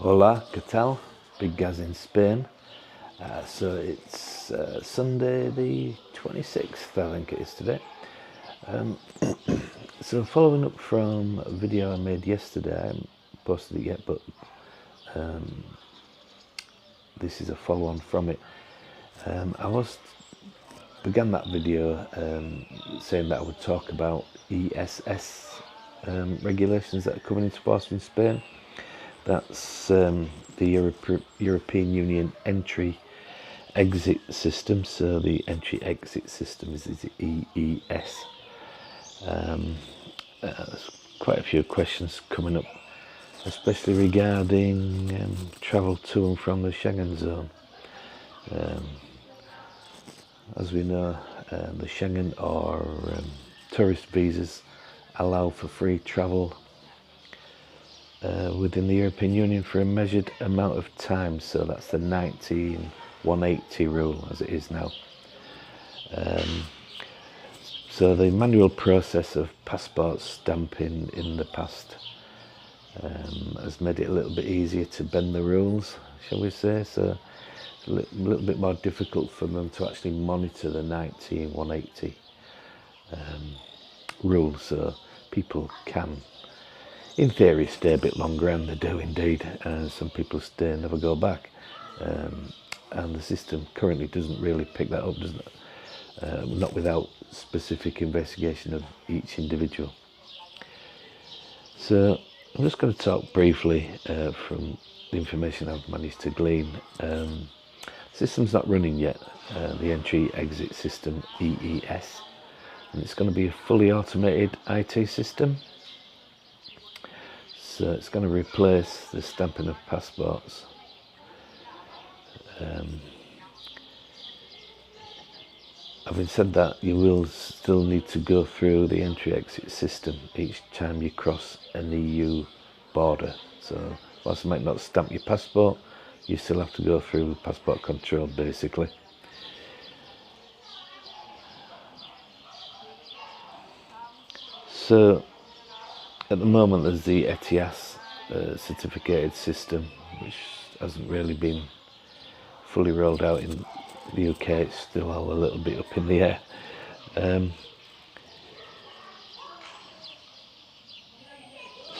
Hola, ¿qué tal? Big Gaz in Spain. So it's Sunday the 26th, I think it is today. So following up from a video I made yesterday, I haven't posted it yet, but this is a follow-on from it. I began that video saying that I would talk about EES regulations that are coming into force in Spain. That's the European Union entry-exit system. So the entry-exit system is the EES. There's quite a few questions coming up, especially regarding travel to and from the Schengen zone. As we know, the Schengen or tourist visas allow for free travel within the European Union for a measured amount of time. So that's the 180 rule as it is now. So the manual process of passport stamping in the past has made it a little bit easier to bend the rules, shall we say. So it's a little bit more difficult for them to actually monitor the 180 rule, so people can, in theory, stay a bit longer, and they do indeed. Some people stay and never go back, and the system currently doesn't really pick that up, doesn't it? Not without specific investigation of each individual. So I'm just going to talk briefly from the information I've managed to glean. System's not running yet, the entry-exit system, EES, and it's going to be a fully automated IT system. So it's going to replace the stamping of passports. Having said that, you will still need to go through the entry-exit system each time you cross an EU border. So whilst you might not stamp your passport, you still have to go through passport control, basically. So at the moment there's the ETIAS certificated system, which hasn't really been fully rolled out in the UK. It's still all a little bit up in the air.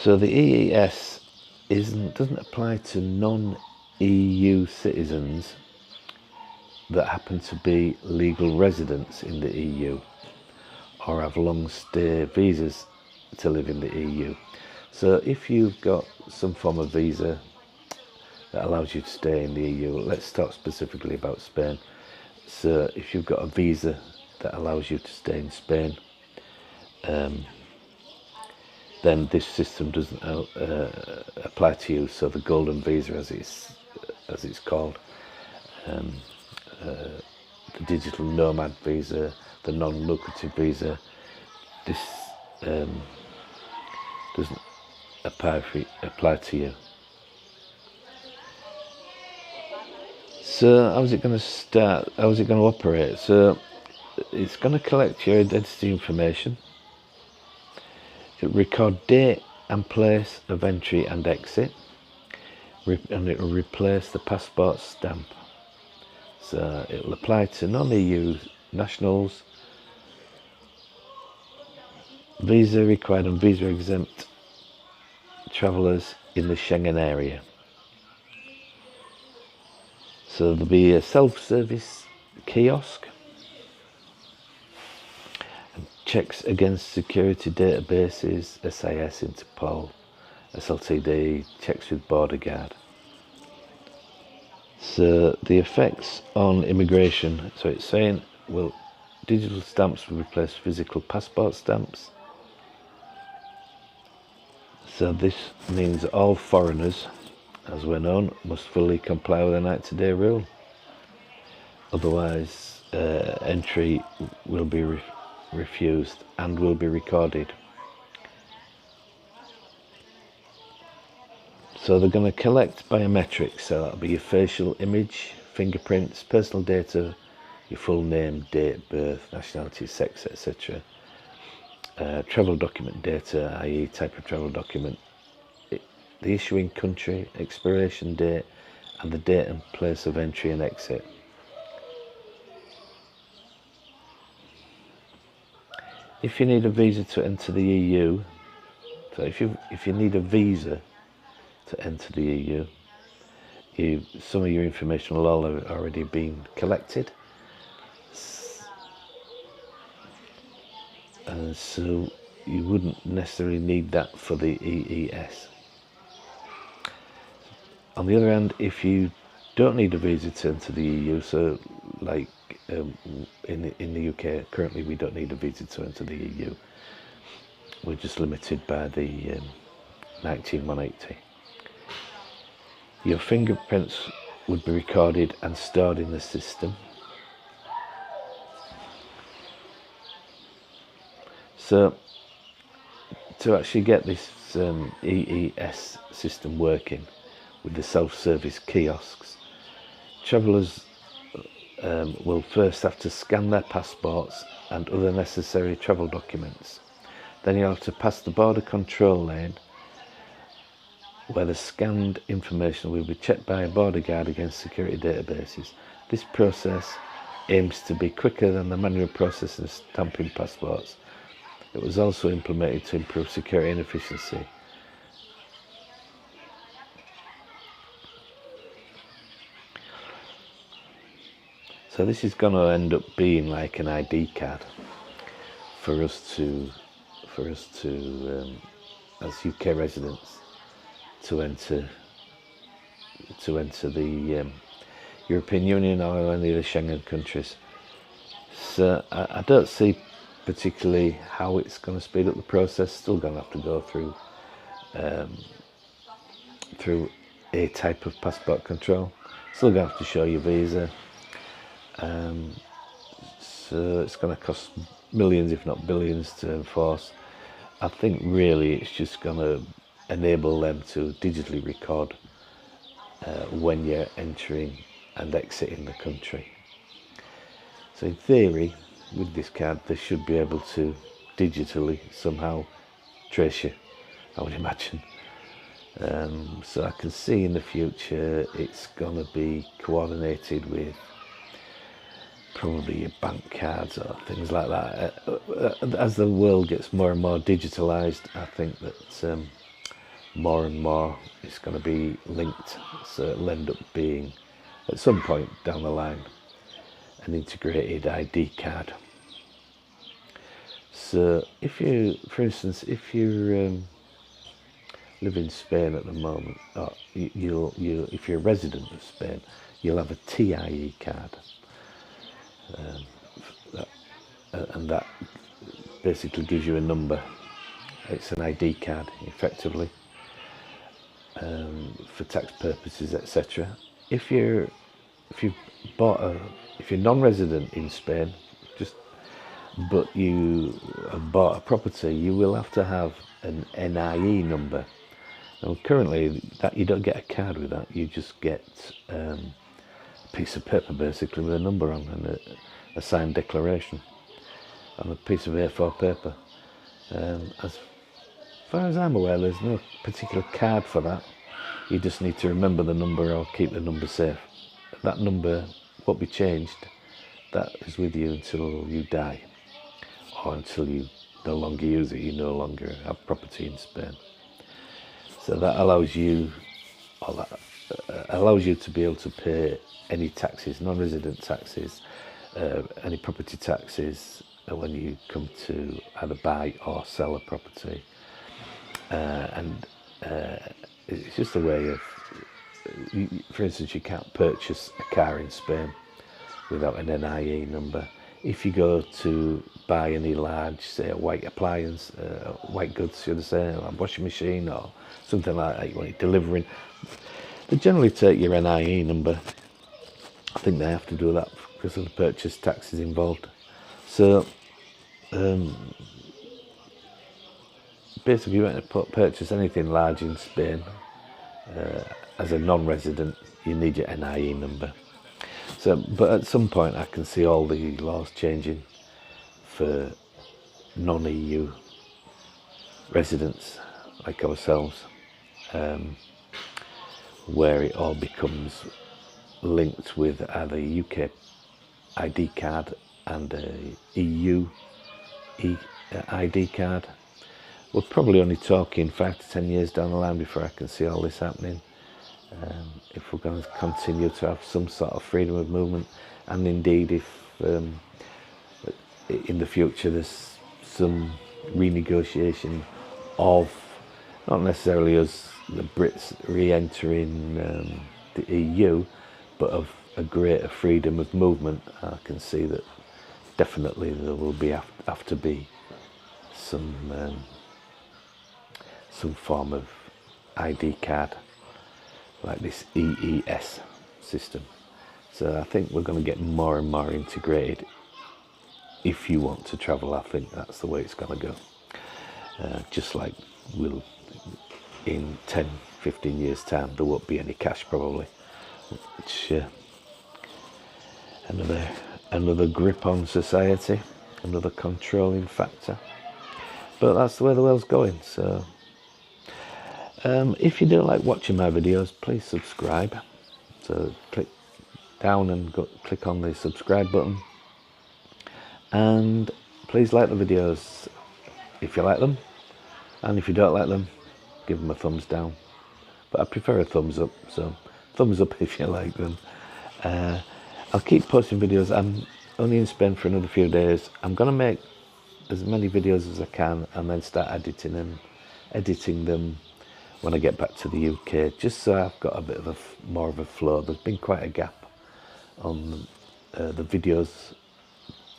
So the EES doesn't apply to non-EU citizens that happen to be legal residents in the EU or have long stay visas to live in the EU. So if you've got some form of visa that allows you to stay in the EU, let's talk specifically about Spain. So if you've got a visa that allows you to stay in Spain, then this system doesn't apply to you. So the golden visa, as it's called, the digital nomad visa, the non-lucrative visa, this doesn't apply to you. So how's it going to start? How's it going to operate? So it's going to collect your identity information. It'll record date and place of entry and exit, and it will replace the passport stamp. So it will apply to non-EU nationals, visa required and visa exempt travellers in the Schengen area. So there'll be a self-service kiosk and checks against security databases, SIS, Interpol, SLTD, checks with border guard. So the effects on immigration, so it's saying, well, digital stamps will replace physical passport stamps. So this means all foreigners, as we're known, must fully comply with the 90-day rule. Otherwise, entry will be refused and will be recorded. So they're going to collect biometrics, so that'll be your facial image, fingerprints, personal data, your full name, date, birth, nationality, sex, etc. Travel document data, i.e. type of travel document, the issuing country, expiration date, and the date and place of entry and exit. If you need a visa to enter the EU, so if you need a visa to enter the EU, some of your information will all have already been collected, and so you wouldn't necessarily need that for the EES. On the other hand, if you don't need a visa to enter the EU, so like in the UK currently we don't need a visa to enter the EU, we're just limited by the 19180. Your fingerprints would be recorded and stored in the system. So to actually get this EES system working with the self-service kiosks, travellers will first have to scan their passports and other necessary travel documents. Then you'll have to pass the border control lane, where the scanned information will be checked by a border guard against security databases. This process aims to be quicker than the manual process of stamping passports. It was also implemented to improve security and efficiency. So this is going to end up being like an ID card for us to as UK residents to enter the European Union or any of the Schengen countries. So I don't see particularly how it's going to speed up the process. Still going to have to go through a type of passport control. Still going to have to show your visa. So it's going to cost millions, if not billions, to enforce. I think really it's just going to enable them to digitally record when you're entering and exiting the country. So in theory, with this card, they should be able to digitally somehow trace you, I would imagine. So I can see in the future it's going to be coordinated with probably your bank cards or things like that. As the world gets more and more digitalised, I think that more and more it's going to be linked, so it'll end up being, at some point down the line, an integrated ID card. So if you, for instance, if you live in Spain at the moment, or if you're a resident of Spain, you'll have a TIE card. And that basically gives you a number. It's an ID card, effectively, for tax purposes, etc. If you're non-resident in Spain, but you have bought a property, you will have to have an NIE number. Now, currently, that you don't get a card with that. You just get a piece of paper, basically, with a number on and a signed declaration on a piece of A4 paper. As far as I'm aware, there's no particular card for that. You just need to remember the number or keep the number safe. That number won't be changed. That is with you until you die, or until you no longer use it, you no longer have property in Spain. So that allows you to be able to pay any taxes, non-resident taxes, any property taxes when you come to either buy or sell a property. And it's just a way of, for instance, you can't purchase a car in Spain without an NIE number. If you go to buy any large, say, a white appliance, white goods, should I say, a washing machine or something like that, you want it delivering, they generally take your NIE number. I think they have to do that because of the purchase taxes involved. So basically, you want to purchase anything large in Spain as a non-resident, you need your NIE number. So, but at some point, I can see all the laws changing for non-EU residents like ourselves. where it all becomes linked with either a UK ID card and a EU ID card. We're probably only talking 5 to 10 years down the line before I can see all this happening. If we're going to continue to have some sort of freedom of movement, and indeed if in the future there's some renegotiation of, not necessarily as the Brits re-entering the EU, but of a greater freedom of movement, I can see that definitely there will be have to be some form of ID card like this EES system. So I think we're going to get more and more integrated. If you want to travel, I think that's the way it's going to go. Just like we'll, in 10, 15 years time, there won't be any cash probably, which another grip on society, another controlling factor. But that's the way the world's going. So if you do like watching my videos, please subscribe. So click down and click on the subscribe button, and please like the videos if you like them, and if you don't like them, give them a thumbs down, but I prefer a thumbs up, so thumbs up if you like them. I'll keep posting videos. I'm only in Spain for another few days. I'm going to make as many videos as I can and then start editing them when I get back to the UK, just so I've got a bit of more of a flow. There's been quite a gap on the videos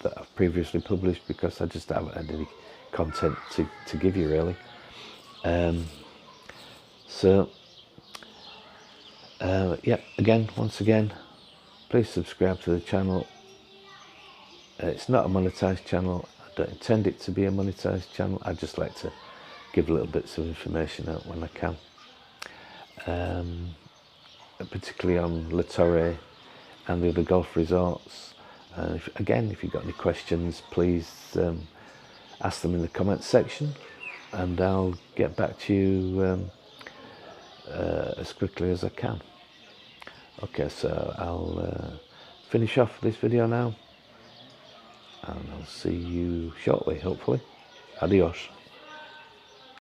that I've previously published because I just haven't had any content to give you really. Yeah, once again, please subscribe to the channel. It's not a monetized channel. I don't intend it to be a monetized channel. I just like to give little bits of information out when I can, particularly on La Torre and the other golf resorts. If you've got any questions, please ask them in the comments section, and I'll get back to you as quickly as I can. Okay, so I'll finish off this video now, and I'll see you shortly, hopefully. Adios.